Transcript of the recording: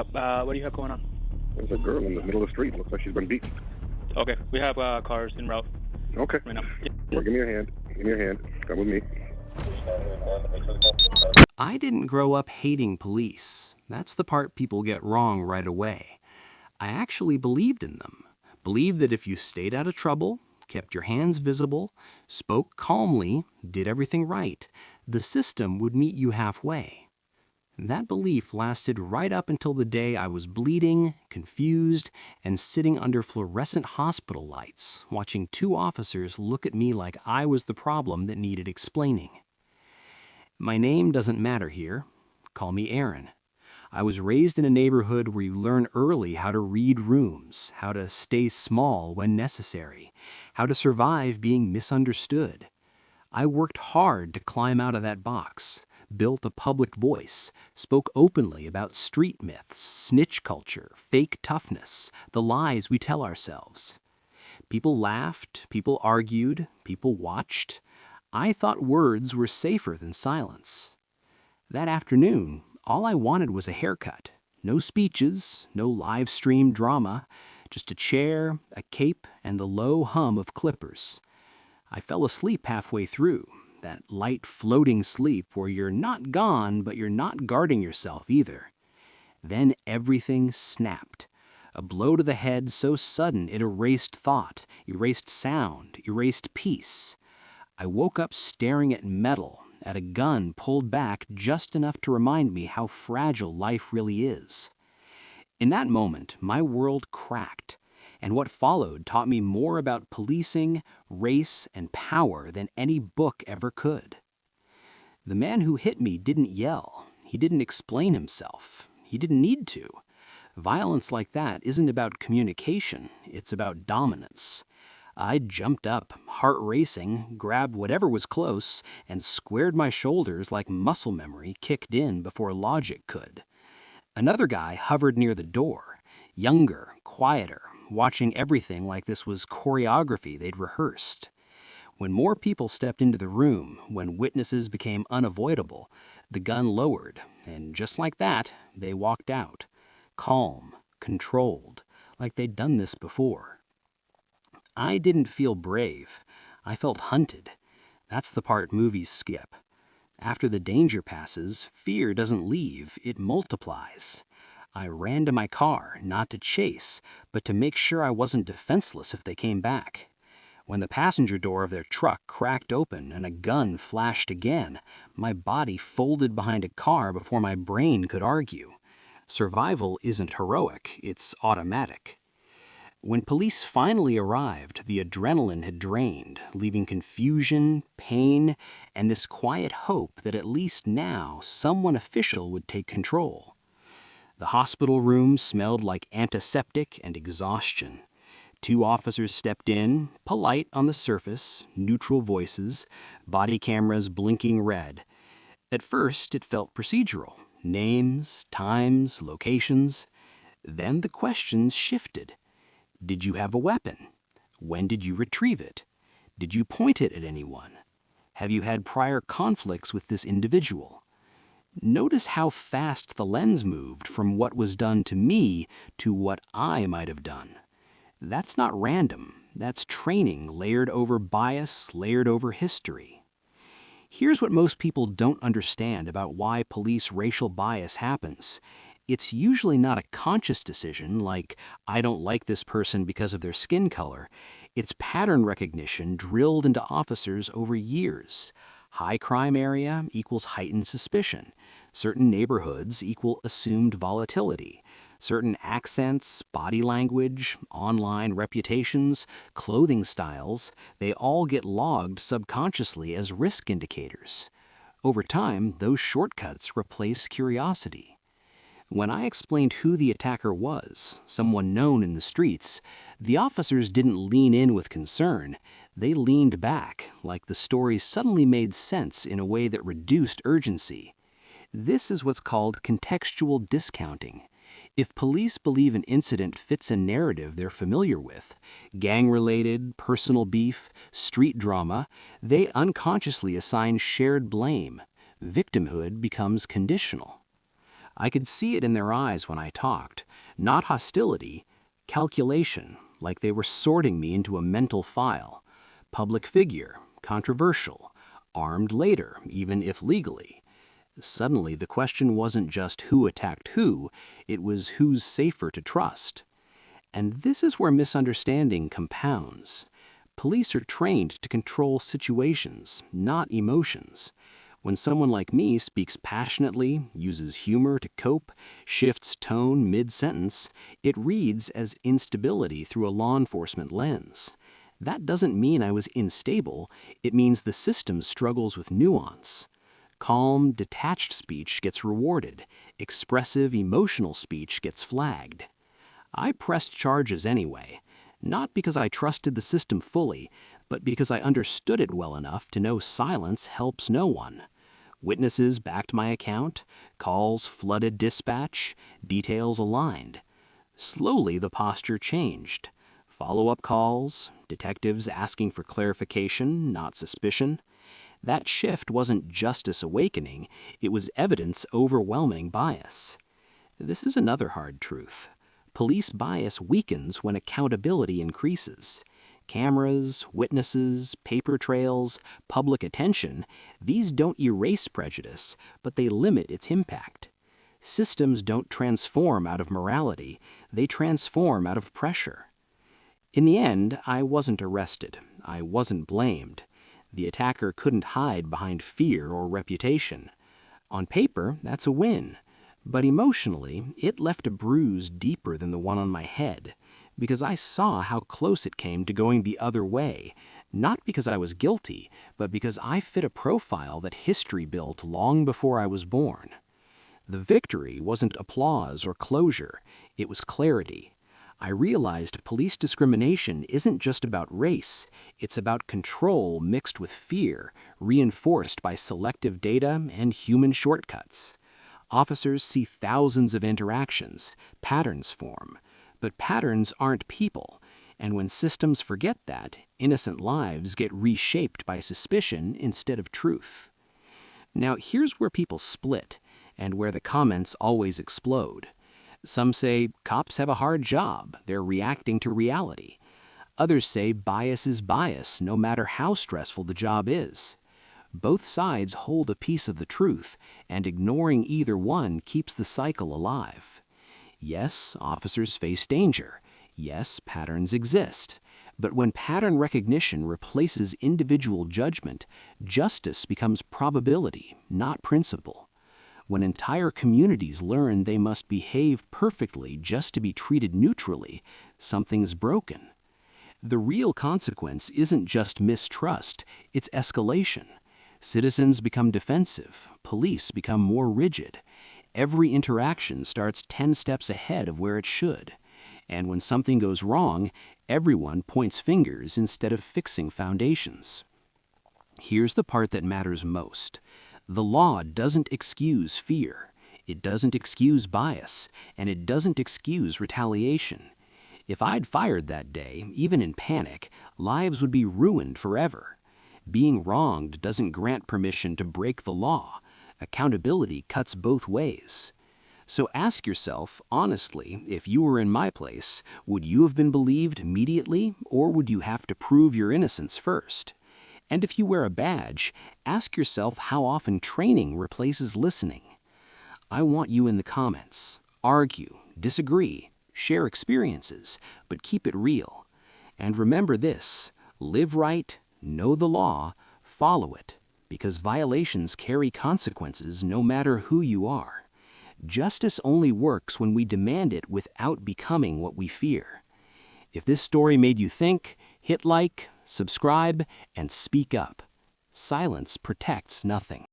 BODYCAM. What do you have going on? There's a girl in the middle of the street. Looks like she's been beaten. Okay, we have cars en route Okay. right now. Here, give me your hand. Give me your hand. Come with me. I didn't grow up hating police. That's the part people get wrong right away. I actually believed in them. Believed that if you stayed out of trouble, kept your hands visible, spoke calmly, did everything right, the system would meet you halfway. That belief lasted right up until the day I was bleeding, confused, and sitting under fluorescent hospital lights, watching two officers look at me like I was the problem that needed explaining. My name doesn't matter here. Call me Aaron. I was raised in a neighborhood where you learn early how to read rooms, how to stay small when necessary, how to survive being misunderstood. I worked hard to climb out of that box, built a public voice, spoke openly about street myths, snitch culture, fake toughness, the lies we tell ourselves. People laughed, people argued, people watched. I thought words were safer than silence. That afternoon, all I wanted was a haircut. No speeches, no live stream drama, just a chair, a cape, and the low hum of clippers. I fell asleep halfway through, that light floating sleep where you're not gone, but you're not guarding yourself either. Then everything snapped. A blow to the head so sudden it erased thought, erased sound, erased peace. I woke up staring at metal, at a gun pulled back just enough to remind me how fragile life really is. In that moment, my world cracked, and what followed taught me more about policing, race, and power than any book ever could. The man who hit me didn't yell. He didn't explain himself. He didn't need to. Violence like that isn't about communication. It's about dominance. I jumped up, heart racing, grabbed whatever was close, and squared my shoulders like muscle memory kicked in before logic could. Another guy hovered near the door, younger, quieter, watching everything like this was choreography they'd rehearsed. When more people stepped into the room, when witnesses became unavoidable, the gun lowered, and just like that, they walked out, calm, controlled, like they'd done this before. I didn't feel brave. I felt hunted. That's the part movies skip. After the danger passes, fear doesn't leave, it multiplies. I ran to my car, not to chase, but to make sure I wasn't defenseless if they came back. When the passenger door of their truck cracked open and a gun flashed again, my body folded behind a car before my brain could argue. Survival isn't heroic, it's automatic. When police finally arrived, the adrenaline had drained, leaving confusion, pain, and this quiet hope that at least now someone official would take control. The hospital room smelled like antiseptic and exhaustion. Two officers stepped in, polite on the surface, neutral voices, body cameras blinking red. At first, it felt procedural. Names, times, locations. Then the questions shifted. Did you have a weapon? When did you retrieve it? Did you point it at anyone? Have you had prior conflicts with this individual? Notice how fast the lens moved from what was done to me to what I might have done. That's not random. That's training layered over bias, layered over history. Here's what most people don't understand about why police racial bias happens. It's usually not a conscious decision like, I don't like this person because of their skin color. It's pattern recognition drilled into officers over years. High crime area equals heightened suspicion. Certain neighborhoods equal assumed volatility. Certain accents, body language, online reputations, clothing styles, they all get logged subconsciously as risk indicators. Over time, those shortcuts replace curiosity. When I explained who the attacker was, someone known in the streets, the officers didn't lean in with concern. They leaned back, like the story suddenly made sense in a way that reduced urgency. This is what's called contextual discounting. If police believe an incident fits a narrative they're familiar with, gang-related, personal beef, street drama, they unconsciously assign shared blame. Victimhood becomes conditional. I could see it in their eyes when I talked. Not hostility, calculation, like they were sorting me into a mental file. Public figure, controversial, armed later, even if legally. Suddenly, the question wasn't just who attacked who, it was who's safer to trust. And this is where misunderstanding compounds. Police are trained to control situations, not emotions. When someone like me speaks passionately, uses humor to cope, shifts tone mid-sentence, it reads as instability through a law enforcement lens. That doesn't mean I was unstable, it means the system struggles with nuance. Calm, detached speech gets rewarded. Expressive, emotional speech gets flagged. I pressed charges anyway, not because I trusted the system fully, but because I understood it well enough to know silence helps no one. Witnesses backed my account, calls flooded dispatch, details aligned. Slowly the posture changed. Follow-up calls, detectives asking for clarification, not suspicion. That shift wasn't justice awakening, it was evidence overwhelming bias. This is another hard truth. Police bias weakens when accountability increases. Cameras, witnesses, paper trails, public attention, these don't erase prejudice, but they limit its impact. Systems don't transform out of morality, they transform out of pressure. In the end, I wasn't arrested. I wasn't blamed. The attacker couldn't hide behind fear or reputation. On paper, that's a win. But emotionally, it left a bruise deeper than the one on my head, because I saw how close it came to going the other way, not because I was guilty, but because I fit a profile that history built long before I was born. The victory wasn't applause or closure, it was clarity. I realized police discrimination isn't just about race, it's about control mixed with fear, reinforced by selective data and human shortcuts. Officers see thousands of interactions, patterns form, but patterns aren't people, and when systems forget that, innocent lives get reshaped by suspicion instead of truth. Now here's where people split, and where the comments always explode. Some say cops have a hard job, they're reacting to reality. Others say bias is bias, no matter how stressful the job is. Both sides hold a piece of the truth, and ignoring either one keeps the cycle alive. Yes, officers face danger. Yes, patterns exist. But when pattern recognition replaces individual judgment, justice becomes probability, not principle. When entire communities learn they must behave perfectly just to be treated neutrally, something's broken. The real consequence isn't just mistrust, it's escalation. Citizens become defensive, police become more rigid. Every interaction starts 10 steps ahead of where it should. And when something goes wrong, everyone points fingers instead of fixing foundations. Here's the part that matters most. The law doesn't excuse fear, it doesn't excuse bias, and it doesn't excuse retaliation. If I'd fired that day, even in panic, lives would be ruined forever. Being wronged doesn't grant permission to break the law. Accountability cuts both ways. So ask yourself, honestly, if you were in my place, would you have been believed immediately, or would you have to prove your innocence first? And if you wear a badge, ask yourself how often training replaces listening. I want you in the comments. Argue, disagree, share experiences, but keep it real. And remember this, live right, know the law, follow it, because violations carry consequences no matter who you are. Justice only works when we demand it without becoming what we fear. If this story made you think, hit like, subscribe, and speak up. Silence protects nothing.